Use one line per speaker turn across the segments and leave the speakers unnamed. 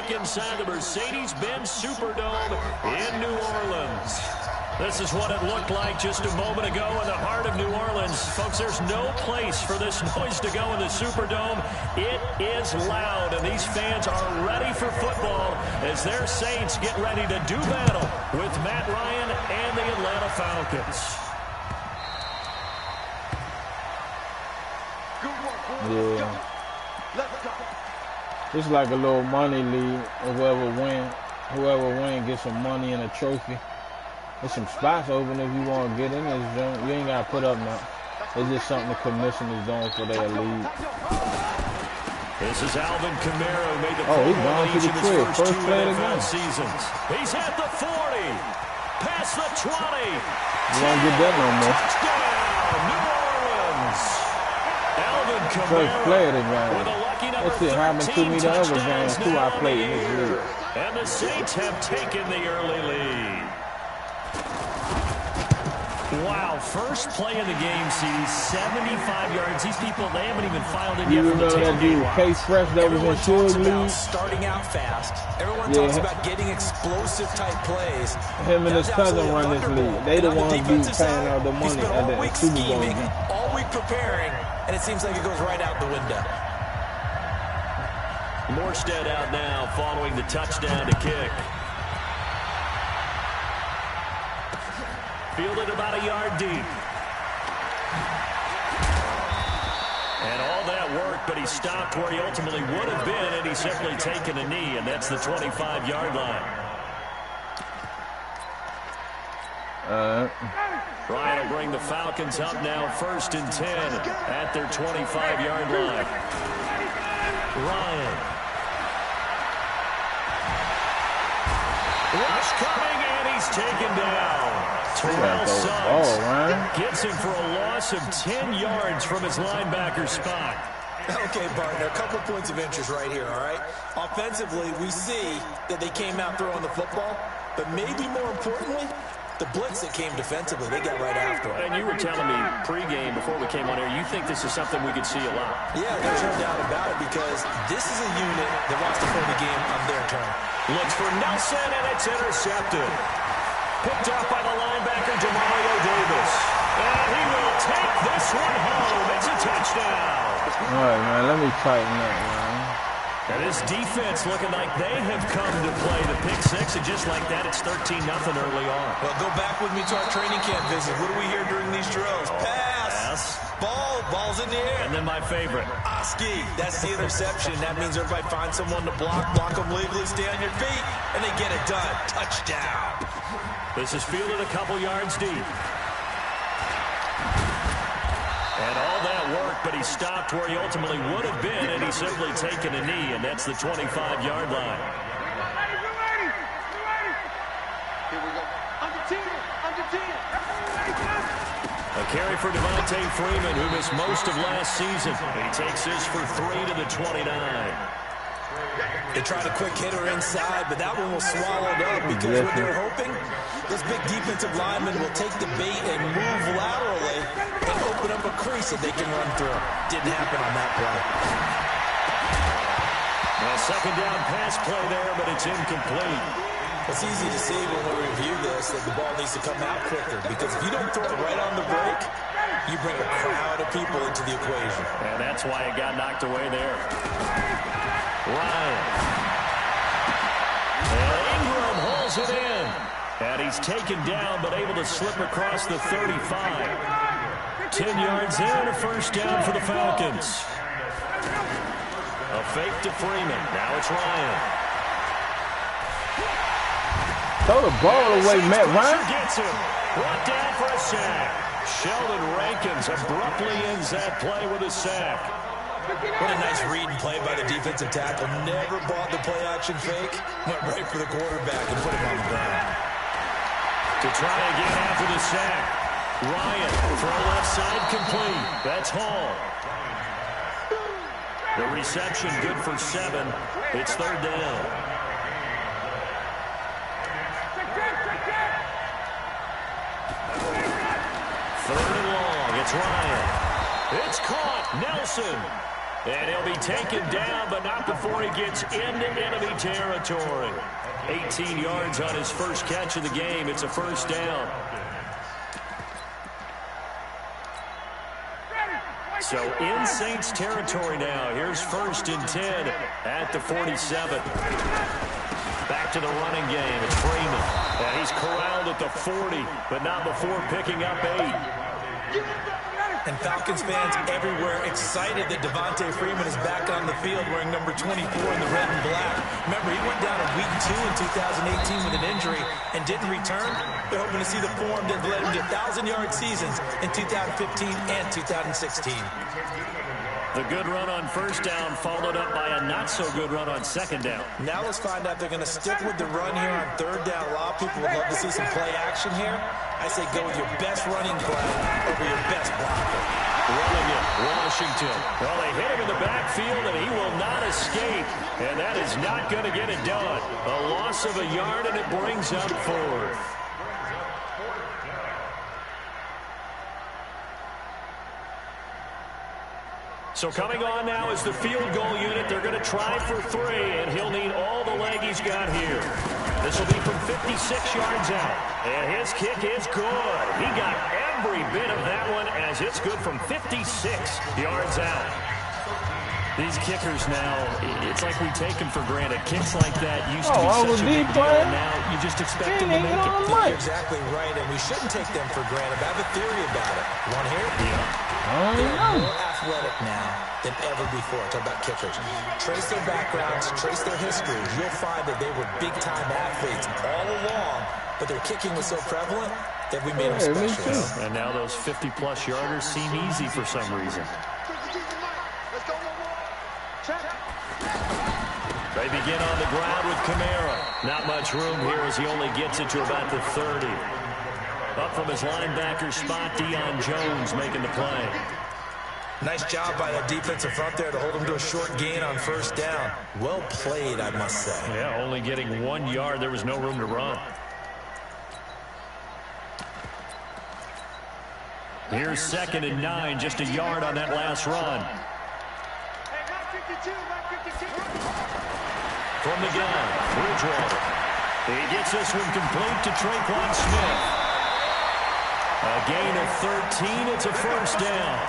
look inside the Mercedes-Benz Superdome in New Orleans. This is what it looked like just a moment ago in the heart of New Orleans. Folks, there's no place for this noise to go in the Superdome. It is loud, and these fans are ready for football as their Saints get ready to do battle with Matt Ryan and the Atlanta Falcons.
Yeah. It's like a little money league. Whoever win gets some money and a trophy. There's some spots open if you want to get in this joint. You ain't got to put up now. It's just something the commission is doing for their league.
This is Alvin Kamara, who made the
he's gone to the crib. First play of the game.
Seasons. He's at the 40. Past the 20.
You won't get that no more.
Touchdown, New Orleans. Alvin Kamara
first play of the game.
with a lucky number
that shit happened to me the other games too I played in this league.
And the Saints have taken the early lead. Wow, first play of the game sees 75 yards. These people, they haven't even filed in yet from the
that dude, Case Fresh, that was in Suge League?
Starting out fast. Everyone talks about getting explosive type plays.
Him and his cousin run this league. They the ones be paying all the money at the Super Bowl game.
All week preparing, and it seems like it goes right out the window.
Morstead out now following the touchdown to kick. Fielded about a yard deep. And all that work, but he stopped where he ultimately would have been, and he's simply taken a knee, and that's the 25-yard line. Ryan will bring the Falcons up now 1st and 10 at their 25-yard line. Ryan. Rush coming, and he's taken down. Terrell Suggs gets him for a loss of 10 yards from his linebacker spot.
Okay, partner, a couple points of interest right here, all right? Offensively, we see that they came out throwing the football, but maybe more importantly, the blitz that came defensively, they got right after it.
And you were telling me pregame before we came on air, you think this is something we could see a lot.
Yeah, there's no doubt about it because this is a unit that wants to play the game on their turn.
Looks for Nelson, and it's intercepted. Picked up by the linebacker, Demario Davis. And he will take this one home. It's a touchdown.
All right, man, let me tighten up, man.
And this defense looking like they have come to play the pick six, and just like that, it's 13-0 early on.
Well, go back with me to our training camp visit. What do we hear during these drills? Pass. Ball's in the air.
And then my favorite.
Oski, that's the interception. That means everybody finds someone to block them legally, stay on your feet, and they get it done. Touchdown.
This is fielded a couple yards deep. And all that work, but he stopped where he ultimately would have been, and he's simply taken a knee, and that's the 25-yard line.
Here we go. Under 10.
A carry for Devontae Freeman, who missed most of last season. He takes this for 3 to the 29.
They tried a quick hitter inside, but that one was swallowed up because what they're hoping, this big defensive lineman will take the bait and move laterally and open up a crease that they can run through. Didn't happen on that play.
A second down pass play there, but it's incomplete.
It's easy to see when we review this that the ball needs to come out quicker because if you don't throw it right on the break, you bring a crowd of people into the equation.
And that's why it got knocked away there. Ryan. And Ingram holds it in. And he's taken down but able to slip across the 35. 10 yards in, a first down for the Falcons. A fake to Freeman. Now it's Ryan.
Throw the ball away, Matt Ryan.
Gets him. Brought down for a sack. Sheldon Rankins abruptly ends that play with a sack.
What a nice read and play by the defensive tackle. Never bought the play-action fake. Went right for the quarterback and put him on the ground.
To try again after the sack. Ryan, throw left side complete. That's Hall. The reception good for 7. It's third down. Third and long. It's Ryan. It's caught. Nelson. And he'll be taken down, but not before he gets into enemy territory. 18 yards on his first catch of the game. It's a first down. So in Saints territory now. Here's 1st and 10 at the 47. Back to the running game. It's Freeman. And he's corralled at the 40, but not before picking up 8.
And Falcons fans everywhere excited that Devontae Freeman is back on the field wearing number 24 in the red and black. Remember, he went down in week 2 in 2018 with an injury and didn't return. They're hoping to see the form that led him to 1,000-yard seasons in 2015 and 2016.
The good run on first down followed up by a not-so-good run on second down.
Now let's find out if they're going to stick with the run here on third down. A lot of people would love to see some play action here. I say go with your best running play over your best blocker.
Running it, Washington. Well, they hit him in the backfield, and he will not escape. And that is not going to get it done. A loss of a yard, and it brings up 4th. So coming on now is the field goal unit. They're going to try for 3, and he'll need all the leg he's got here. This will be from 56 yards out, and his kick is good. He got every bit of that one as it's good from 56 yards out. These kickers now, it's like we take them for granted. Kicks like that used to be such a big deal, and now you just expect them to make it.
You're exactly right, and we shouldn't take them for granted. I have a theory about it. You want to hear it?
Yeah.
They're more athletic now than ever before. Talk about kickers. Trace their backgrounds, trace their histories. You'll find that they were big-time athletes all along, but their kicking was so prevalent that we made them special.
And now those 50-plus yarders seem easy for some reason. They begin on the ground with Kamara. Not much room here as he only gets it to about the 30. Up from his linebacker spot, Deion Jones making the play.
Nice job by that defensive front there to hold him to a short gain on first down. Well played, I must say.
Yeah, only getting 1 yard. There was no room to run. Here's 2nd and 9, just a yard on that last run. From the gun, Bridgewater. He gets this one complete to Tre'Quan Smith. A gain of 13. It's a first down.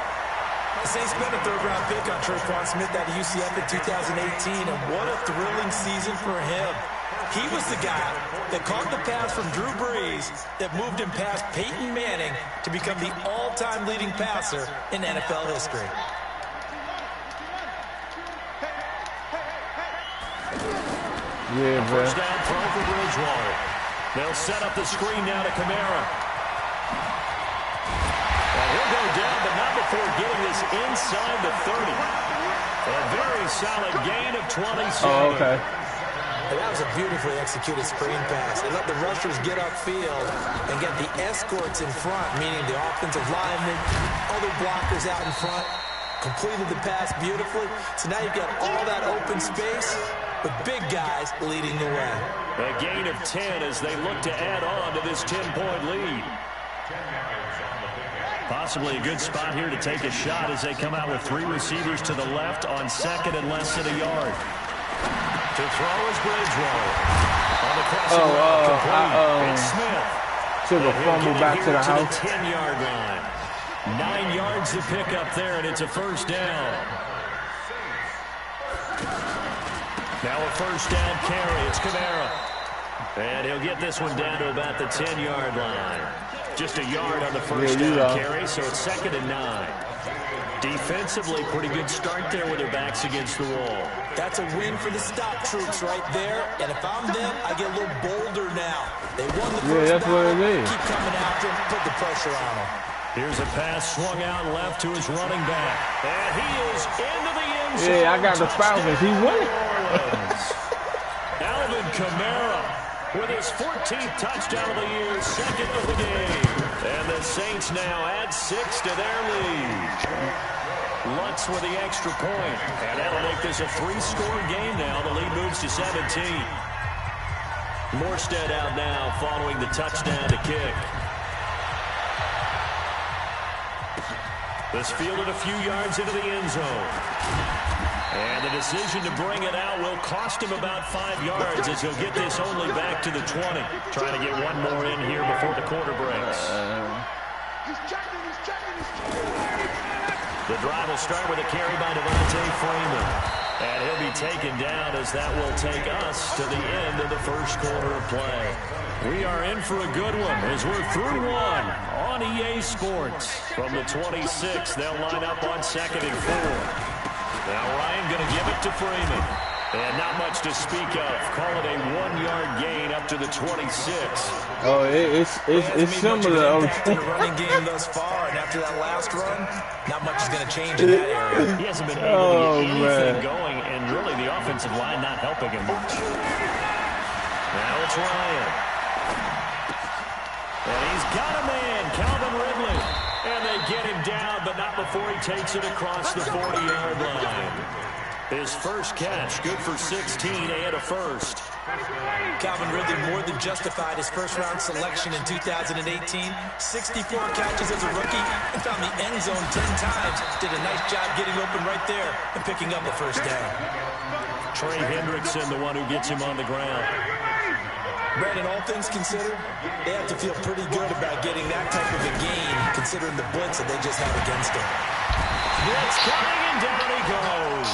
The Saints spent a third-round pick on Tre'Quan Smith out of UCF in 2018, and what a thrilling season for him. He was the guy that caught the pass from Drew Brees that moved him past Peyton Manning to become the all-time leading passer in NFL history.
Yeah, bro.
First down throw for Bridgewater. They'll set up the screen now to Kamara. And he'll go down, but not before getting this inside the 30. A very solid gain of 27.
Oh, okay.
And that was a beautifully executed screen pass. They let the rushers get upfield and get the escorts in front, meaning the offensive linemen, other blockers out in front. Completed the pass beautifully. So now you've got all that open space with big guys leading the way.
A gain of 10 as they look to add on to this 10-point lead. Possibly a good spot here to take a shot as they come out with 3 receivers to the left on 2nd and less than a yard. To throw is Bridgewater. On the crossing route, complete. It's Smith.
Took a fumble back to the house.
The 10-yard line. 9 yards to pick up there, and it's a first down. Now a first down carry. It's Kamara. And he'll get this one down to about the 10-yard line. Just a yard on the first down carry, so it's 2nd and 9. Defensively, pretty good start there with their backs against the wall.
That's a win for the stop troops right there. And if I'm them, I get a little bolder now. They won the first down. Keep coming after him, put the pressure on him.
Here's a pass swung out left to his running back. And he is into the end zone.
Yeah, I got the Falcons. He winning.
Alvin Kamara with his 14th touchdown of the year, 2nd of the game. And the Saints now add 6 to their lead. Lutz with the extra point. And that'll make this a 3-score game now. The lead moves to 17. Morstead out now following the touchdown to kick. This fielded a few yards into the end zone. And the decision to bring it out will cost him about 5 yards as he'll get this only back to the 20. Trying to get one more in here before the quarter breaks. The drive will start with a carry by Devontae Freeman. And he'll be taken down as that will take us to the end of the first quarter of play. We are in for a good one as we're through one on EA Sports. From the 26, they'll line up on 2nd and 4. Now Ryan going to give it to Freeman. And not much to speak of. Call it a 1-yard gain up to the 26.
Oh, it's similar.
In the running game thus far, and after that last run, not much is going to change in that area.
He hasn't been able to get anything going, and really the offensive line not helping him much. Now it's Ryan. And he's got a man, Calvin Ridley. And they get him down, but not before he takes it across the 40-yard line. His first catch, good for 16 and a first.
Calvin Ridley more than justified his first-round selection in 2018. 64 catches as a rookie and found the end zone 10 times. Did a nice job getting open right there and picking up a first down.
Trey Hendrickson, the one who gets him on the ground.
Brandon, all things considered, they have to feel pretty good about getting that type of a gain, considering the blitz that they just had against them.
Blitz coming, and down he goes.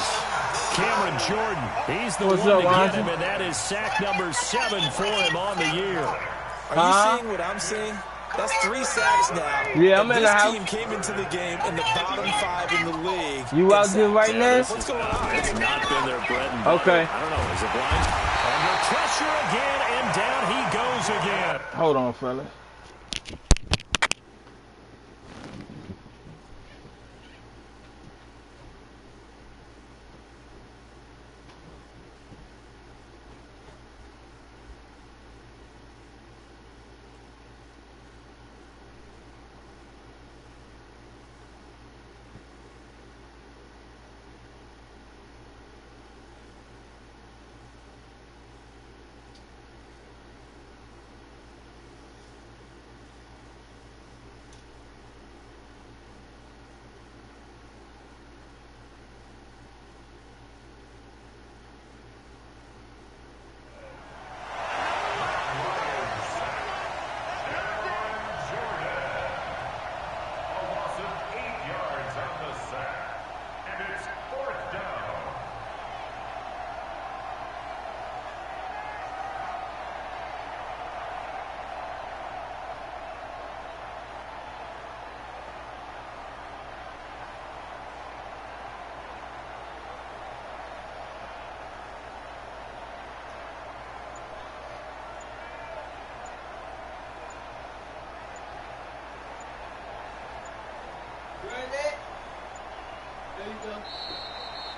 Cameron Jordan, he's the one to get him, and that is sack number 7 for him on the year.
Are you seeing what I'm seeing? That's 3 sacks now.
Yeah, I'm in the house.
This team came into the game in the bottom 5 in the league.
You out there right now?
What's going on?
It's not been their bread and butter.
Okay.
I don't know. Is it blind? Under pressure again, and down he goes again.
Hold on, fella.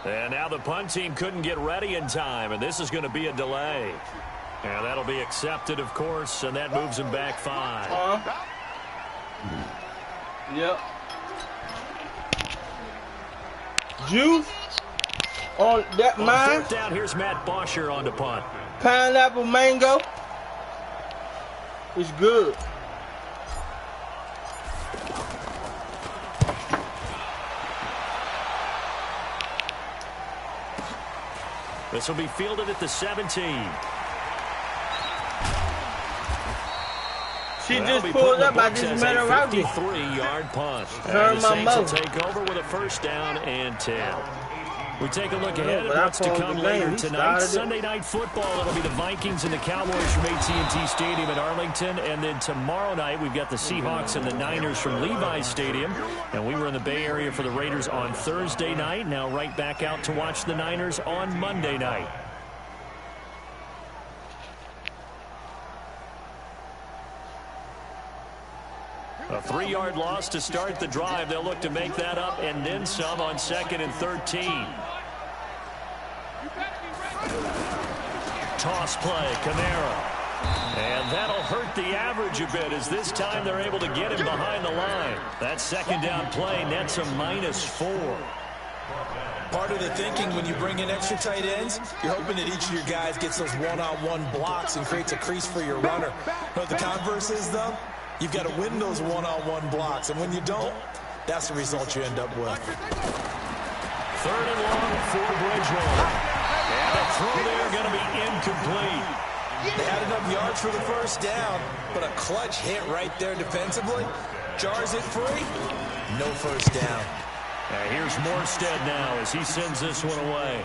And now the punt team couldn't get ready in time, and this is going to be a delay. And that'll be accepted, of course, and that moves him back 5.
Yep. Juice on that mine.
4th down, here's Matt Bosher on the punt.
Pineapple mango. It's good.
This will be fielded at the 17.
She just pulled up. I just met her out there.
53-yard punt.
Turn
And the
my
Saints will
mouth.
take over with a 1st down and 10. We take a look ahead at what's to come later tonight. Sunday Night Football, it'll be the Vikings and the Cowboys from AT&T Stadium in Arlington. And then tomorrow night, we've got the Seahawks and the Niners from Levi's Stadium. And we were in the Bay Area for the Raiders on Thursday night. Now right back out to watch the Niners on Monday night. A 3-yard loss to start the drive. They'll look to make that up and then some on 2nd and 13. Toss play, Kamara. And that'll hurt the average a bit as this time they're able to get him behind the line. That 2nd down play nets a -4.
Part of the thinking when you bring in extra tight ends, you're hoping that each of your guys gets those one-on-one blocks and creates a crease for your runner. But the converse is, though, you've got to win those one-on-one blocks, and when you don't, that's the result you end up with.
3rd and long for Bridgewater. And the throw there going to be incomplete.
They had enough yards for the first down, but a clutch hit right there defensively. Jars it free. No first down.
Here's Morstead now as he sends this one away.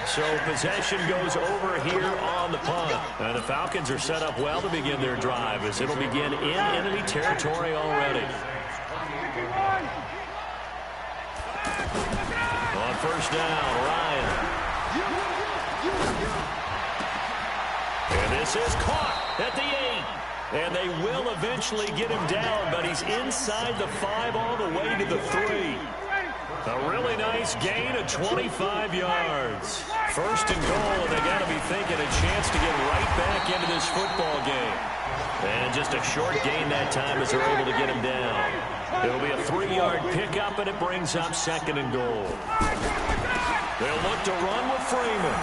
So possession goes over here on the punt. And the Falcons are set up well to begin their drive as it'll begin in enemy territory already. On first down, Ryan. And this is caught at the 8. And they will eventually get him down, but he's inside the 5 all the way to the 3. A really nice gain of 25 yards. First and goal, and they got to be thinking a chance to get right back into this football game. And just a short gain that time as they're able to get him down. It'll be a 3-yard pickup, and it brings up 2nd and goal. They'll look to run with Freeman.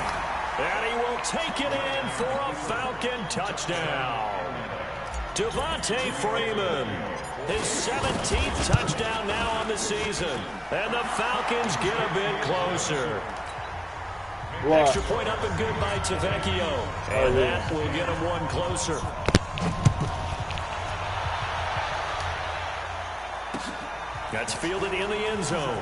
And he will take it in for a Falcon touchdown. Devontae Freeman, his 17th touchdown now on the season. And the Falcons get a bit closer.
What?
Extra point up and good by Tavecchio. And that will get him one closer. That's fielded in the end zone.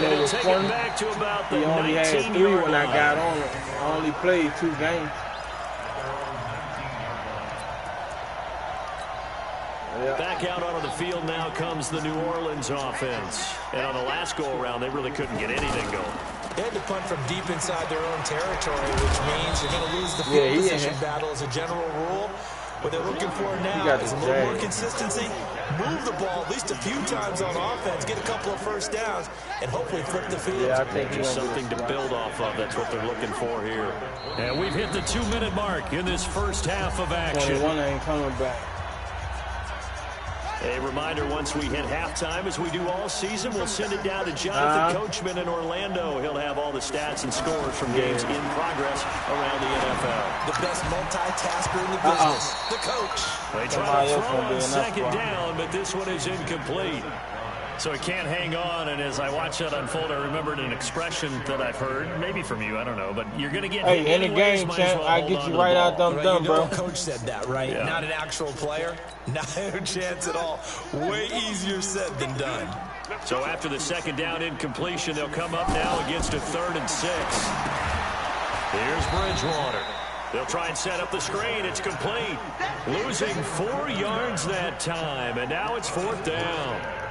It'll take it back to about the 19-yard line.
He only had 3 when I got on it. I only played 2 games.
Back out onto the field now comes the New Orleans offense. And on the last go-around, they really couldn't get anything going.
They had to punt from deep inside their own territory, which means you're going to lose the field position battle as a general rule. What they're looking for now is a little more consistency. Move the ball at least a few times on offense, get a couple of first downs, and hopefully flip the field.
Yeah, I think
just something to build off of. That's what they're looking for here. And we've hit the 2-minute mark in this first half of action.
21 ain't coming back.
A reminder, once we hit halftime, as we do all season, we'll send it down to Jonathan Coachman in Orlando. He'll have all the stats and scores from games in progress around the NFL.
The best multitasker in the business, the coach.
They try to throw on 2nd down, but this one is incomplete. So he can't hang on, and as I watch that unfold, I remembered an expression that I've heard, maybe from you, I don't know, but you're going to get hit
in the game, champ, I get you right out them done, bro.
Coach said that, right? Yeah. Not an actual player. Not a chance at all. Way easier said than done.
So after the 2nd down incompletion, they'll come up now against a 3rd and 6. Here's Bridgewater. They'll try and set up the screen. It's complete. Losing 4 yards that time, and now it's 4th down.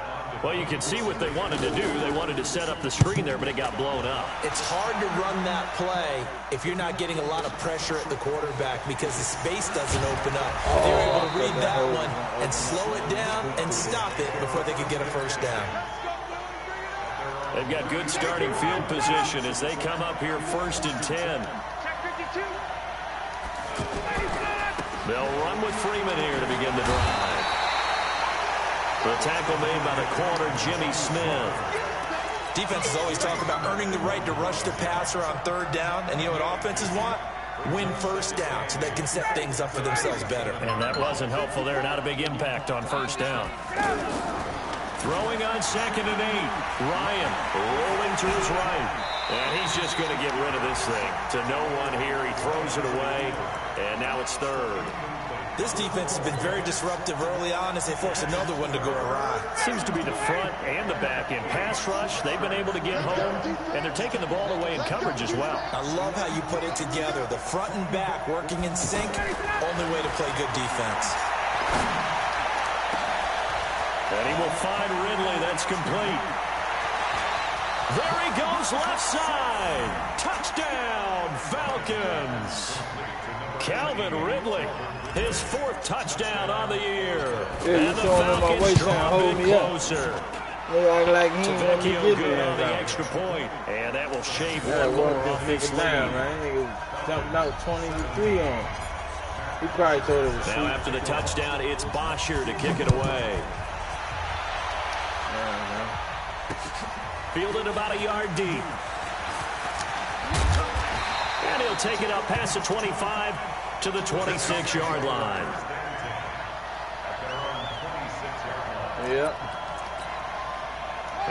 Well, you can see what they wanted to do. They wanted to set up the screen there, but it got blown up.
It's hard to run that play if you're not getting a lot of pressure at the quarterback because the space doesn't open up. They're able to read that one and slow it down and stop it before they could get a first down.
They've got good starting field position as they come up here 1st and 10. They'll run with Freeman here to begin the drive. The tackle made by the corner, Jimmy Smith.
Defenses always talk about earning the right to rush the passer on 3rd down. And you know what offenses want? Win first down so they can set things up for themselves better.
And that wasn't helpful there. Not a big impact on first down. Throwing on 2nd and 8. Ryan rolling to his right. And he's just going to get rid of this thing. To no one here. He throws it away. And now it's 3rd.
This defense has been very disruptive early on as they force another one to go awry.
Seems to be the front and the back end. Pass rush, they've been able to get home, and they're taking the ball away in coverage as well.
I love how you put it together. The front and back working in sync, only way to play good defense.
And he will find Ridley. That's complete. There he goes, left side. Touchdown, Falcons. Calvin Ridley, his 4th touchdown on the year.
Yeah,
and the Falcons draw a bit closer.
They act like he ain't let me get
good on the
there.
extra point, and that will shave
Yeah,
one more
work
off
this
this
nigga down,
lead.
man. Nigga jumped out 23 on him. He probably told him to shoot.
Now after the touchdown, it's Bosher to kick it away. Fielded about a yard deep. And he'll take it up past the 25 to the 26-yard line.
Yep.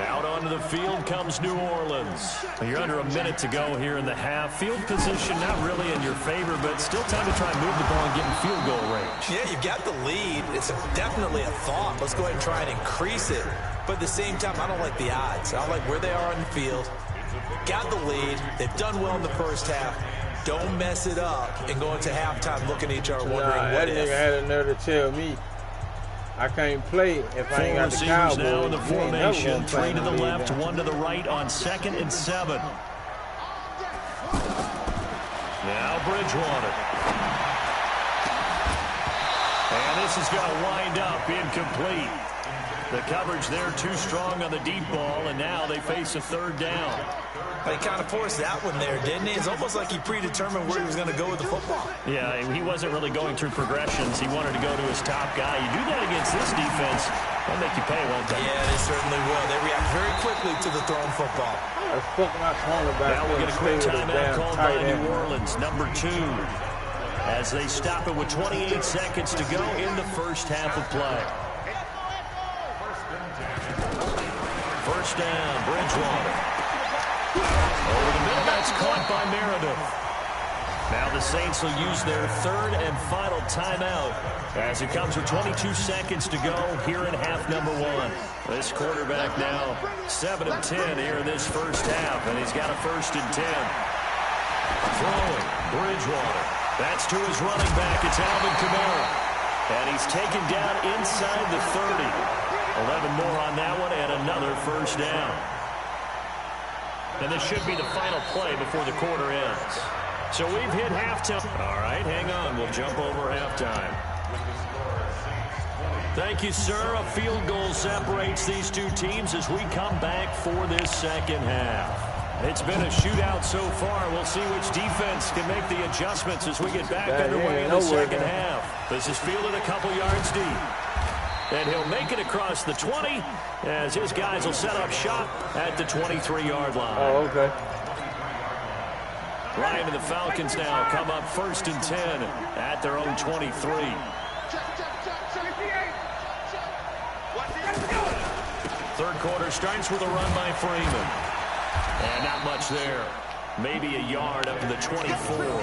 Out onto the field comes New Orleans. You're under a minute to go here in the half. Field position not really in your favor, but still time to try and move the ball and get in field goal range.
Yeah, you've got the lead. It's definitely a thought. Let's go ahead and try and increase it. But at the same time, I don't like the odds. I don't like where they are on the field. Got the lead. They've done well in the first half. Don't mess it up and go into halftime looking at each other wondering what if.
That nigga had a nerve to tell me I can't play if I ain't got the Cowboys.
Now in the formation, 3 to the left, 1 to the right on 2nd and 7. Now Bridgewater. And this is going to wind up incomplete. The coverage there too strong on the deep ball, and now they face a 3rd down.
He kind of forced that one there, didn't he? It's almost like he predetermined where he was going to go with the football.
Yeah, he wasn't really going through progressions. He wanted to go to his top guy. You do that against this defense, they'll make you pay, won't they?
Yeah, they certainly will. They react very quickly to the thrown football.
Now we'll get a quick timeout called by New Orleans, number 2, as they stop it with 28 seconds to go in the first half of play. First down, Bridgewater. Over the middle, that's caught by Meredith. Now the Saints will use their 3rd and final timeout as it comes with 22 seconds to go here in half number 1. This quarterback now 7 of 10 here in this first half, and he's got a 1st and 10. Throwing, Bridgewater. That's to his running back. It's Alvin Kamara. And he's taken down inside the 30. 11 more on that one, and another 1st down. And this should be the final play before the quarter ends. So we've hit halftime. All right, hang on. We'll jump over halftime. Thank you, sir. A field goal separates these two teams as we come back for this second half. It's been a shootout so far. We'll see which defense can make the adjustments as we get back underway in the second half. This is fielded a couple yards deep. And he'll make it across the 20 as his guys will set up shop at the 23-yard line.
Oh, okay.
Ryan and the Falcons now come up 1st and 10 at their own 23. Third quarter starts with a run by Freeman. And not much there. Maybe a yard up to the 24.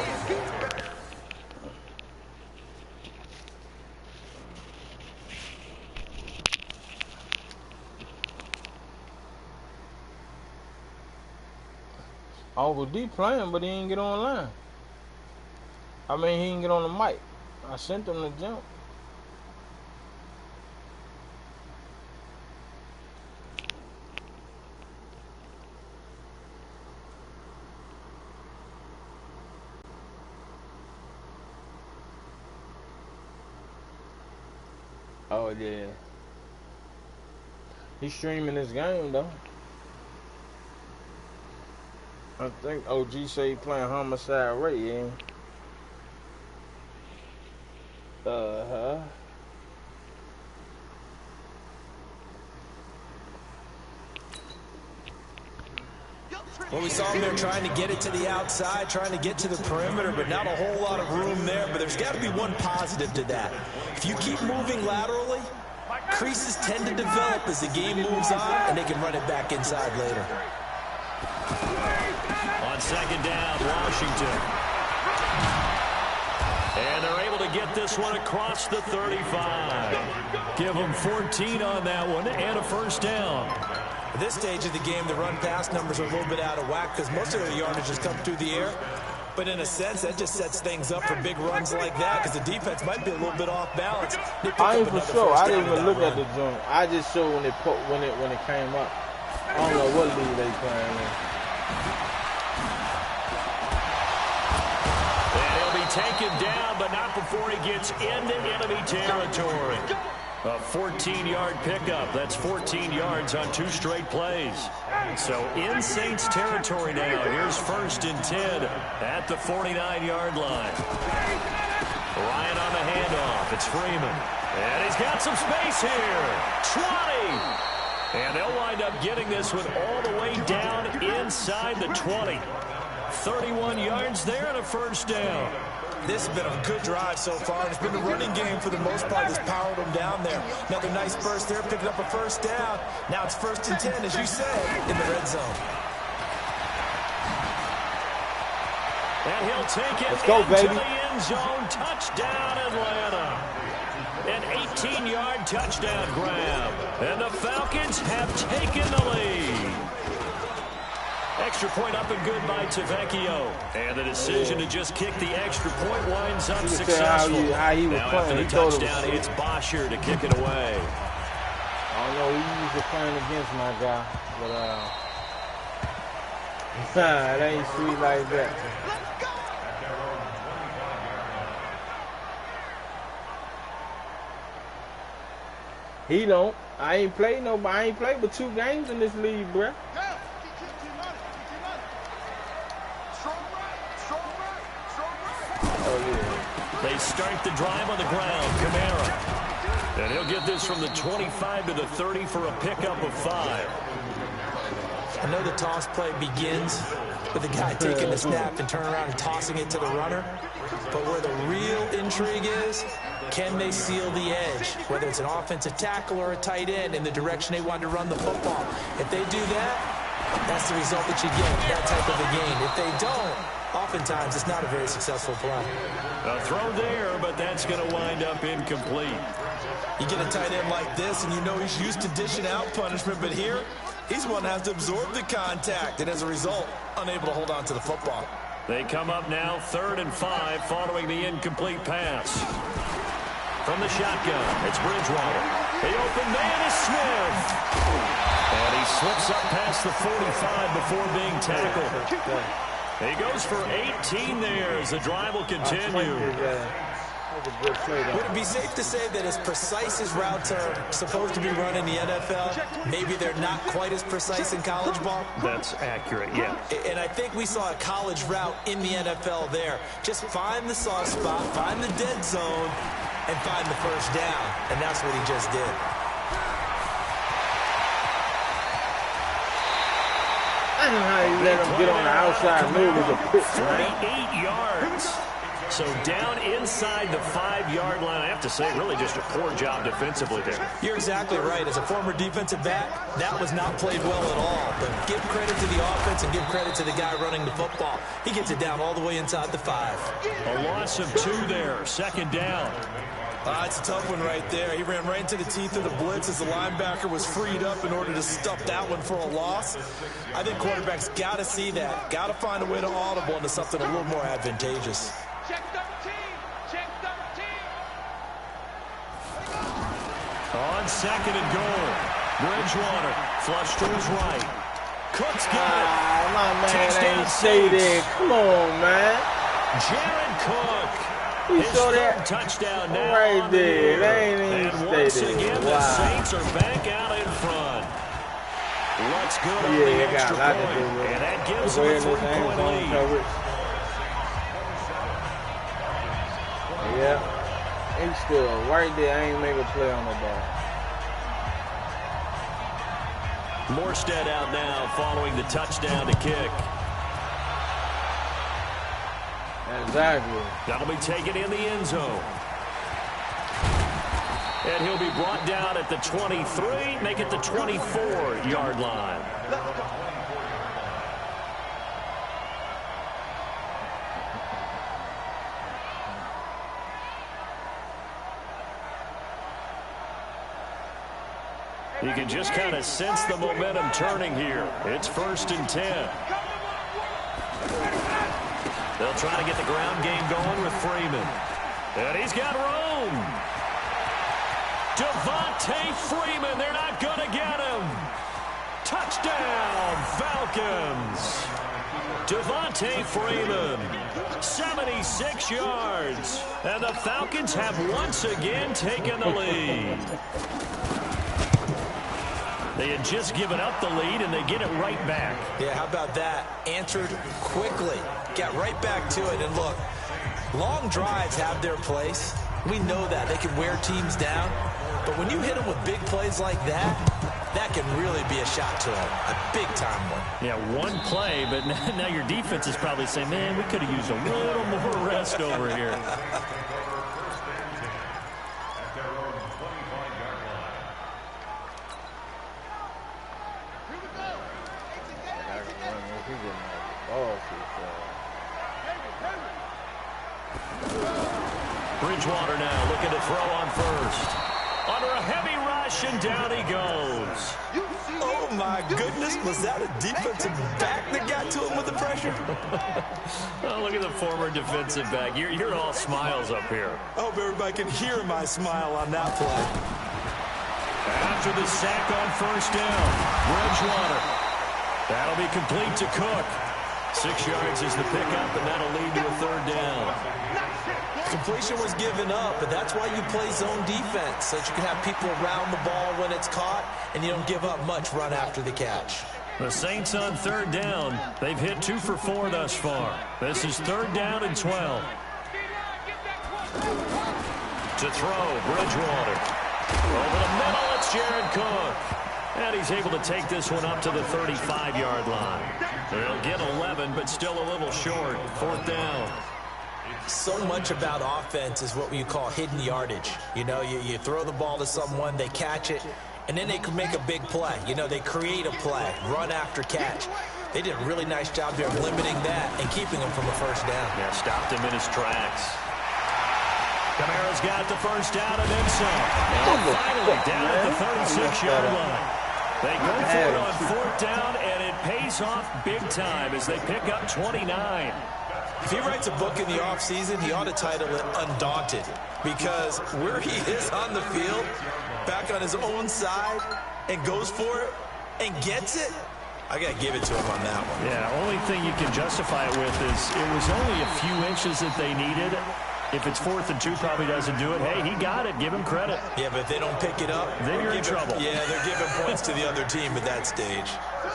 Uncle D playing, but he didn't get online. I mean, he didn't get on the mic. I sent him the jump. Oh, yeah. He's streaming this game, though. I think OG say he playing Homicide Ray, yeah.
Well, we saw him there trying to get it to the outside, trying to get to the perimeter, but not a whole lot of room there. But there's got to be one positive to that. If you keep moving laterally, creases tend to develop as the game moves on, and they can run it back inside later.
On second down, Washington. And they're able to get this one across the 35. Give them 14 on that one and a 1st down.
At this stage of the game, the run-pass numbers are a little bit out of whack because most of their yardage has come through the air. But in a sense, that just sets things up for big runs like that because the defense might be a little bit off balance.
I ain't for sure. I didn't even look at the joint. I just saw when it came up. I don't know what league they playing in.
And he'll be taken down, but not before he gets into enemy territory. A 14-yard pickup. That's 14 yards on 2 straight plays. So in Saints territory now. Here's 1st and 10 at the 49-yard line. Ryan on the handoff. It's Freeman. And he's got some space here. 20. And they'll wind up getting this one all the way down inside the 20. 31 yards there and a 1st down.
This has been a good drive so far. It's been the running game for the most part that's powered them down there. Another nice burst there, picking up a first down. Now it's 1st and 10, as you said, in the red zone.
And he'll take it
Let's go,
into
baby.
the end zone. Touchdown, Atlanta. An 18-yard touchdown grab. And the Falcons have taken the lead. Extra point up and good by Tavecchio. And the decision to just kick the extra point winds up successful.
How he was
now
playing.
after the touchdown, it's Bosher to kick it away.
I don't know, he was playing against my guy, but it ain't sweet like that. He don't. I ain't played nobody. I ain't played but 2 games in this league, bruh. Oh, yeah.
They start the drive on the ground. Kamara. And he'll get this from the 25 to the 30 for a pickup of 5.
I know the toss play begins with the guy taking the snap and turning around and tossing it to the runner. But where the real intrigue is, can they seal the edge? Whether it's an offensive tackle or a tight end in the direction they want to run the football. If they do that, that's the result that you get, that type of a game. If they don't, oftentimes it's not a very successful play.
A throw there, but that's going to wind up incomplete.
You get a tight end like this, and you know he's used to dishing out punishment, but here, he's one that has to absorb the contact, and as a result, unable to hold on to the football.
They come up now 3rd and 5 following the incomplete pass. From the shotgun, it's Bridgewater. The open man is Smith. And he slips up past the 45 before being tackled. He goes for 18 there as the drive will continue.
Would it be safe to say that as precise as routes are supposed to be run in the NFL, maybe they're not quite as precise in college ball?
That's accurate, yeah.
And I think we saw a college route in the NFL there. Just find the soft spot, find the dead zone, and find the first down. And that's what he just did.
I don't know how you let him get on the outside move as a pitch, man.
48 yards. So down inside the 5-yard line. I have to say, really just a poor job defensively there.
You're exactly right. As a former defensive back, that was not played well at all. But give credit to the offense and give credit to the guy running the football. He gets it down all the way inside the 5.
A loss of 2 there. 2nd down.
It's a tough one right there. He ran right into the teeth of the blitz as the linebacker was freed up in order to stuff that one for a loss. I think quarterbacks got to see that. Got to find a way to audible into something a little more advantageous.
Check 13. Check 13.
On 2nd and goal. Bridgewater flush to his right. Cook's got it.
My man
Touchdown
ain't stay there. Come on, man.
Jared Cook.
You
His
saw
3rd
that?
touchdown now
Right
on the
there.
year.
They ain't even
And once
stay there.
again, the
Wow.
Saints are back out in front. Looks good on
Yeah,
the
they got
extra
a lot to
point.
do with it.
And that gives
Go
them a
ahead and listen to
3-point
zone
lead.
coverage. Yeah. He's still right there. I ain't make a play on the ball.
Morstead out now following the touchdown to kick.
Exactly.
That'll be taken in the end zone. And he'll be brought down at the 23, make it the 24-yard line. You can just kind of sense the momentum turning here. It's 1st and 10. They'll try to get the ground game going with Freeman. And he's got room. Devontae Freeman, they're not going to get him. Touchdown, Falcons. Devontae Freeman, 76 yards. And the Falcons have once again taken the lead. They had just given up the lead, and they get it right back.
Yeah, how about that? Answered quickly. Got right back to it. And look, long drives have their place. We know that. They can wear teams down. But when you hit them with big plays like that, that can really be a shot to him, a big-time one.
Yeah, one play, but now your defense is probably saying, man, we could have used a little more rest over here. Bridgewater now looking to throw on first. Under a heavy rush, and down he goes.
Oh, my goodness. Was that a defensive back that got to him with the pressure?
Oh, look at the former defensive back. You're all smiles up here.
I hope everybody can hear my smile on that play.
After the sack on first down, Bridgewater. That'll be complete to Cook. 6 yards is the pickup, and that'll lead to a third down.
Completion was given up, but that's why you play zone defense, so that you can have people around the ball when it's caught, and you don't give up much run after the catch.
The Saints on third down. They've hit 2 for 4 thus far. This is third down and 12. To throw, Bridgewater. Over the middle, it's Jared Cook. And he's able to take this one up to the 35-yard line. They'll get 11, but still a little short. Fourth down.
So much about offense is what you call hidden yardage. You know, you throw the ball to someone, they catch it, and then they can make a big play. You know, they create a play, run after catch. They did a really nice job there of limiting that and keeping him from a first down.
Yeah, stopped him in his tracks. Kamara's got the first down and then some. And finally down at the 36-yard line. They go for it on fourth down, and it pays off big time as they pick up 29.
If he writes a book in the offseason, he ought to title it Undaunted, because where he is on the field, back on his own side, and goes for it and gets it, I got to give it to him on that one.
Yeah, only thing you can justify it with is it was only a few inches that they needed. If it's 4th and 2, probably doesn't do it. Hey, he got it. Give him credit.
Yeah, but if they don't pick it up,
then you're in trouble.
Yeah, they're giving points to the other team at that stage.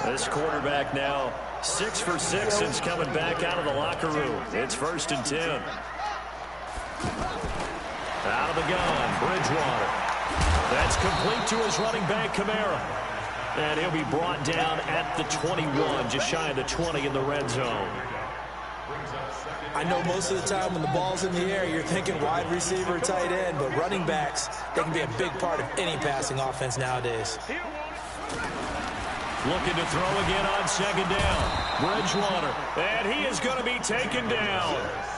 This quarterback now 6 for 6 since coming back out of the locker room. It's 1st and 10. Out of the gun, Bridgewater. That's complete to his running back, Kamara. And he'll be brought down at the 21, just shy of the 20 in the red zone.
I know most of the time when the ball's in the air, you're thinking wide receiver, tight end, but running backs, they can be a big part of any passing offense nowadays.
Looking to throw again on second down. Bridgewater. And he is going to be taken down.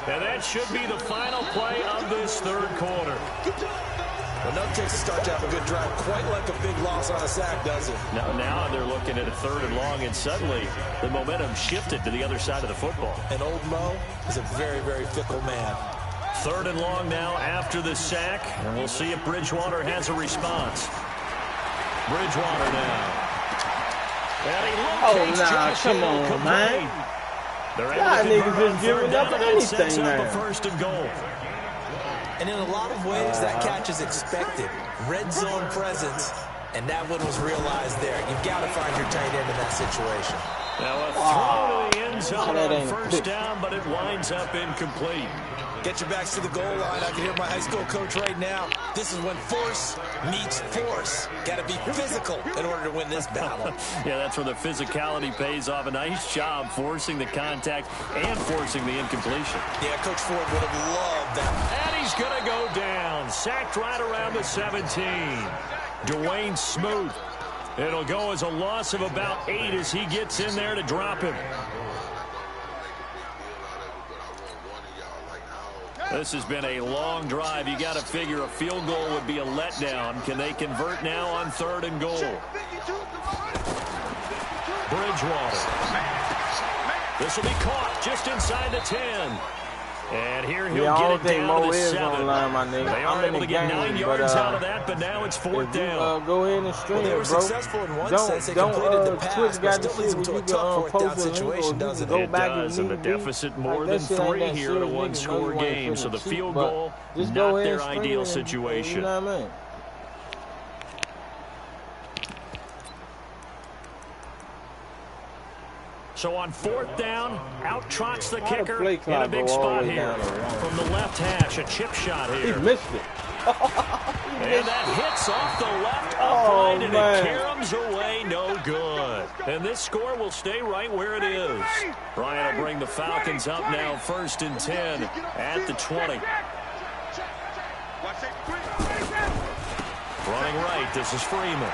And that should be the final play of this third quarter.
Well, no takes to start to have a good drive, quite like a big loss on a sack, does it?
Now they're looking at a third and long, and suddenly the momentum shifted to the other side of the football.
And old Mo is a very, very fickle man.
Third and long now after the sack, and we'll see if Bridgewater has a response. Bridgewater now. And he locates
come on, man.
They're
y'all niggas just giving up anything
sets up
now.
a 1st and goal.
And in a lot of ways, that catch is expected. Red zone presence, and that one was realized there. You've got to find your tight end in that situation.
Now a throw to the end zone on first down, but it winds up incomplete.
Get your backs to the goal line. I can hear my high school coach right now. This is when force meets force. Got to be physical in order to win this battle.
Yeah, that's where the physicality pays off. A nice job forcing the contact and forcing the incompletion.
Yeah, Coach Ford would have loved that.
And he's going to go down. Sacked right around the 17. Dwayne Smoot. It'll go as a loss of about 8 as he gets in there to drop him. This has been a long drive. You got to figure a field goal would be a letdown. Can they convert now on 3rd and goal? Bridgewater. This will be caught just inside the 10. And here he'll get it down to the 7. They are able to get 9 yards out of that, but now it's 4th down.
Go ahead and string
they were successful in one sense. They completed the pass, but still leads them to a tough 4th down situation, doesn't it?
It does, and the deficit more than 3 here in a one-score game. So the field goal, not their ideal situation.
You know what I mean?
So on 4th down, out trots the kicker in a big spot here. From the left hash, a chip shot here.
He missed it.
And that hits off the left Applied and it caroms away, no good. And this score will stay right where it is. Bryant will bring the Falcons up now 1st and 10 at the 20. Running right, this is Freeman.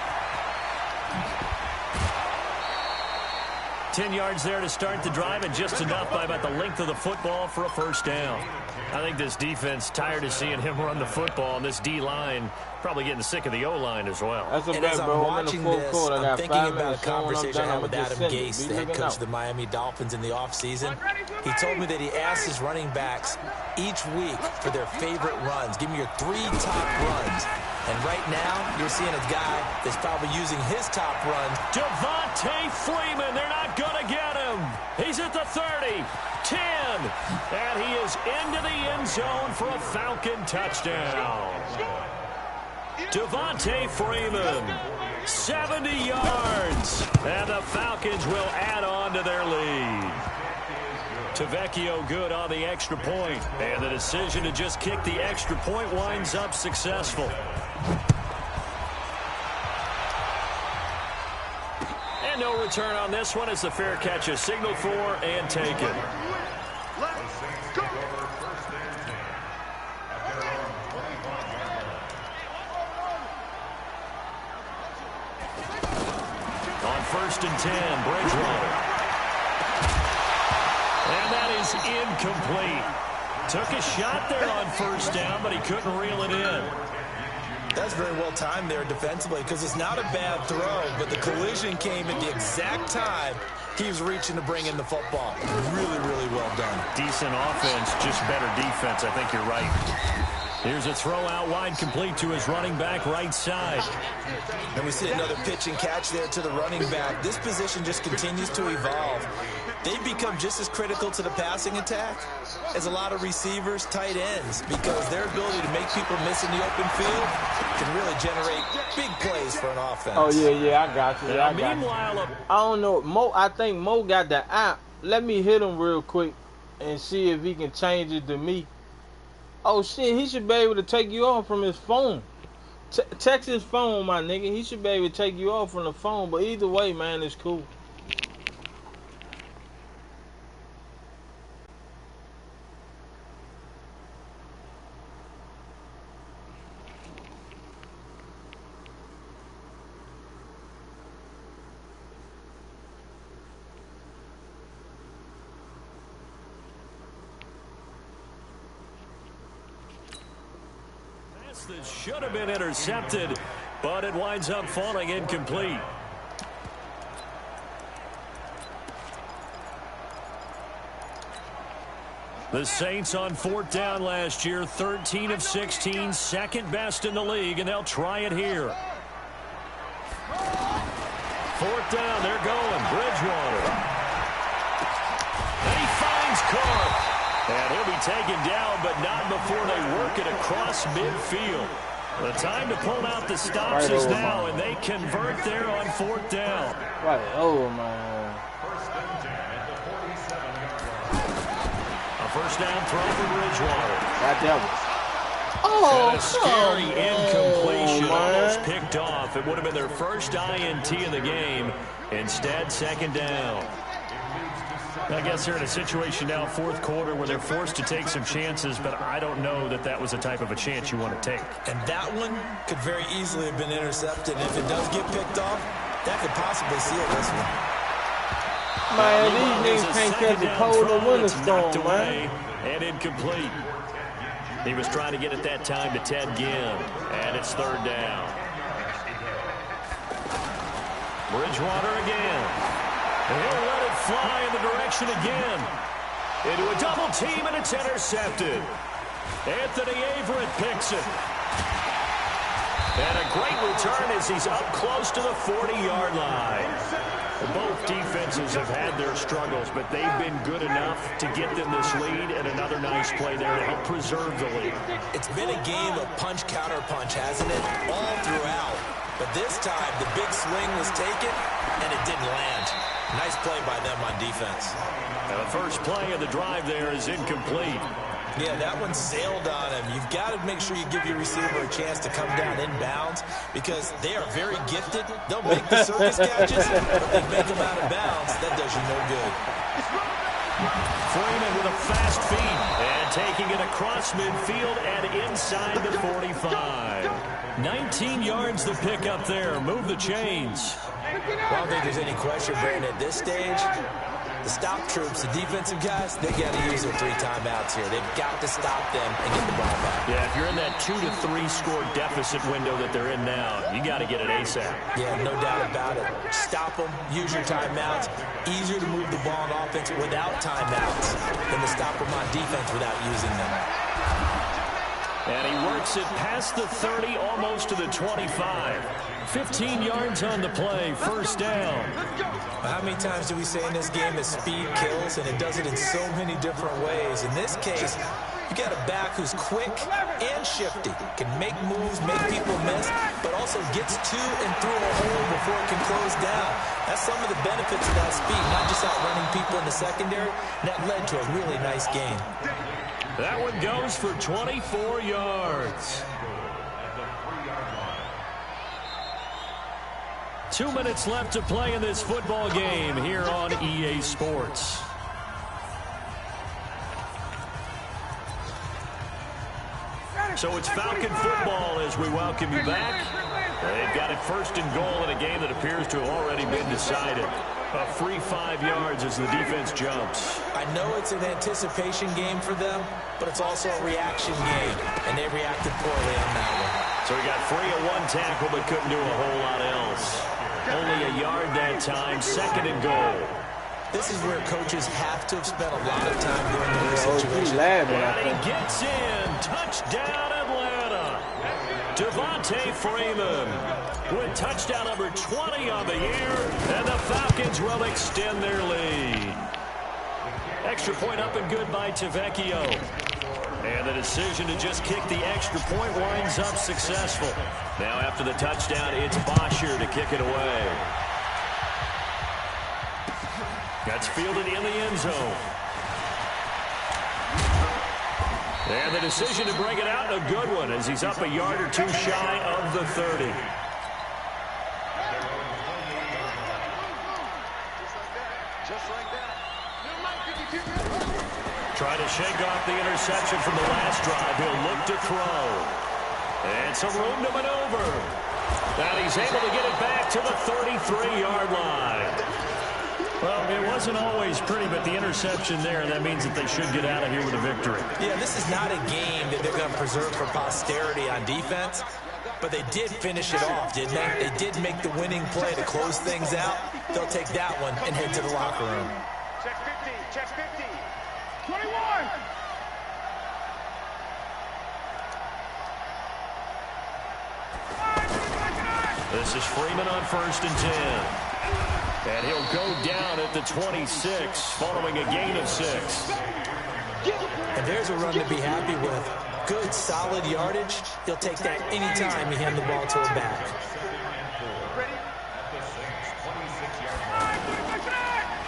10 yards there to start the drive, and just enough by about the length of the football for a first down. I think this defense tired of seeing him run the football, and this D-line probably getting sick of the O-line as well.
That's a
and
bet,
as I'm
bro.
watching this, I'm thinking about a conversation I had with Adam Gase, the head coach
out.
of the Miami Dolphins in the offseason. He told me that he asked his running backs each week for their favorite runs. Give me your 3 top runs. And right now, you're seeing a guy that's probably using his top run.
Devontae Freeman, they're not going to get him. He's at the 30, 10, and he is into the end zone for a Falcon touchdown. Devontae Freeman, 70 yards, and the Falcons will add on to their lead. Tavecchio good on the extra point, and the decision to just kick the extra point winds up successful. And no return on this one as the fair catch is signaled for and taken. On 1st and 10, Bridgewater. And that is incomplete. Took a shot there on 1st down, but he couldn't reel it in.
That's very well timed there defensively because it's not a bad throw, but the collision came at the exact time he was reaching to bring in the football. Really, really well done.
Decent offense, just better defense. I think you're right. Here's a throw out wide, complete to his running back right side.
And we see another pitch and catch there to the running back. This position just continues to evolve. They become just as critical to the passing attack as a lot of receivers, tight ends, because their ability to make people miss in the open field can really generate big plays for an offense.
Oh, yeah, I got you. Yeah,
Meanwhile,
I don't know. I think Mo got the app. Let me hit him real quick and see if he can change it to me. Oh, shit, he should be able to take you off from his phone. Text his phone, my nigga. He should be able to take you off from the phone. But either way, man, it's cool.
That should have been intercepted, but it winds up falling incomplete. The Saints on 4th down last year, 13 of 16, second best in the league, and they'll try it here. 4th down, they're going. Bridgewater. And he finds Cook. And he'll be taken down, but not before they work it across midfield. The time to pull out the stops is now, and they convert there on 4th down.
Right over, man.
A first down throw for Bridgewater.
That devil.
And a scary incompletion, almost picked off. It would have been their first INT in the game. Instead, 2nd down. I guess they're in a situation now, 4th quarter, where they're forced to take some chances, but I don't know that that was the type of a chance you want to take.
And that one could very easily have been intercepted. And if it does get picked off, that could possibly seal this one.
Man, these niggas can't catch a cold or winter storm, man.
And incomplete. He was trying to get it that time to Ted Ginn, and it's 3rd down. Bridgewater again. And he'll let it fly in the direction again. Into a double team, and it's intercepted. Anthony Averett picks it. And a great return as he's up close to the 40-yard line. Both defenses have had their struggles, but they've been good enough to get them this lead, and another nice play there to help preserve the lead.
It's been a game of punch-counter-punch, hasn't it? All throughout. But this time, the big swing was taken, and it didn't land. Nice play by them on defense.
And the first play of the drive there is incomplete.
Yeah, that one sailed on him. You've got to make sure you give your receiver a chance to come down inbounds because they are very gifted. They'll make the circus catches, but they make them out of bounds. That does you no good.
Freeman with a fast feet and taking it across midfield and inside the 45. 19 yards to pick up there. Move the chains.
I don't think there's any question, Brandon, at this stage. The stop troops, the defensive guys, they got to use their 3 timeouts here. They've got to stop them and get the ball back.
Yeah, if you're in that 2 to 3 score deficit window that they're in now, you got to get it ASAP.
Yeah, no doubt about it. Stop them, use your timeouts. Easier to move the ball on offense without timeouts than to stop them on defense without using them.
And he works it past the 30, almost to the 25. 15 yards on the play, first down.
How many times do we say in this game that speed kills, and it does it in so many different ways? In this case, you got a back who's quick and shifty, can make moves, make people miss, but also gets to and through a hole before it can close down. That's some of the benefits of that speed, not just outrunning people in the secondary. That led to a really nice game.
That one goes for 24 yards. 2 minutes left to play in this football game here on EA Sports. So it's Falcon football as we welcome you back. They've got it first and goal in a game that appears to have already been decided. A free 5 yards as the defense jumps.
I know it's an anticipation game for them, but it's also a reaction game, and they reacted poorly on that one.
So he got free of 1 tackle, but couldn't do a whole lot else. Only a yard that time, second and goal.
This is where coaches have to have spent a lot of time doing the situation.
And he gets in. Touchdown, Atlanta. Devontae Freeman with touchdown number 20 on the year, and the Falcons will extend their lead. Extra point up and good by Tavecchio. And the decision to just kick the extra point winds up successful. Now after the touchdown, it's Bosher to kick it away. That's fielded in the end zone. And the decision to bring it out, a good one, as he's up a yard or 2 shy of the 30. Try to shake off the interception from the last drive. He'll look to throw. And some room to maneuver. And he's able to get it back to the 33-yard line. Well, it wasn't always pretty, but the interception there, that means that they should get out of here with a victory.
Yeah, this is not a game that they're going to preserve for posterity on defense, but they did finish it off, didn't they? They did make the winning play to close things out. They'll take that one and head to the locker room.
Check 50, check 50. 21.
This is Freeman on first and 10. And he'll go down at the 26, following a gain of 6.
And there's a run to be happy with. Good, solid yardage. He'll take that anytime you hand the ball to a back.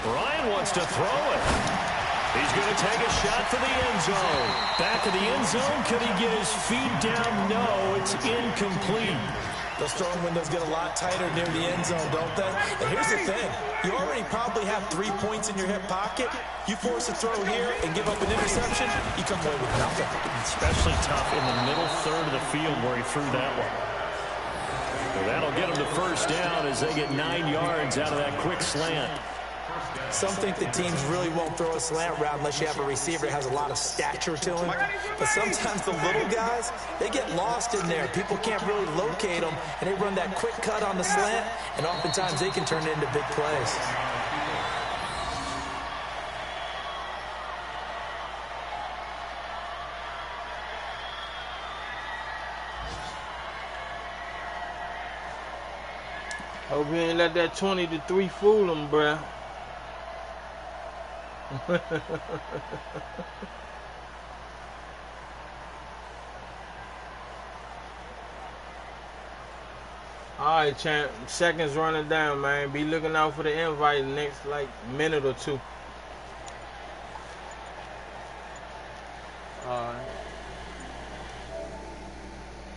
Ryan wants to throw it. He's going to take a shot for the end zone. Back of the end zone. Could he get his feet down? No, it's incomplete.
Those throwing windows get a lot tighter near the end zone, don't they? And here's the thing. You already probably have 3 points in your hip pocket. You force a throw here and give up an interception, you come away with nothing.
Especially tough in the middle third of the field where he threw that one. So that'll get him the first down as they get 9 yards out of that quick slant.
Some think the teams really won't throw a slant route unless you have a receiver that has a lot of stature to him. But sometimes the little guys, they get lost in there. People can't really locate them, and they run that quick cut on the slant, and oftentimes they can turn it into big plays.
Hope he ain't let that 20-3 fool him, bruh. Alright, champ. Seconds running down, man. Be looking out for the invite the next, minute or 2.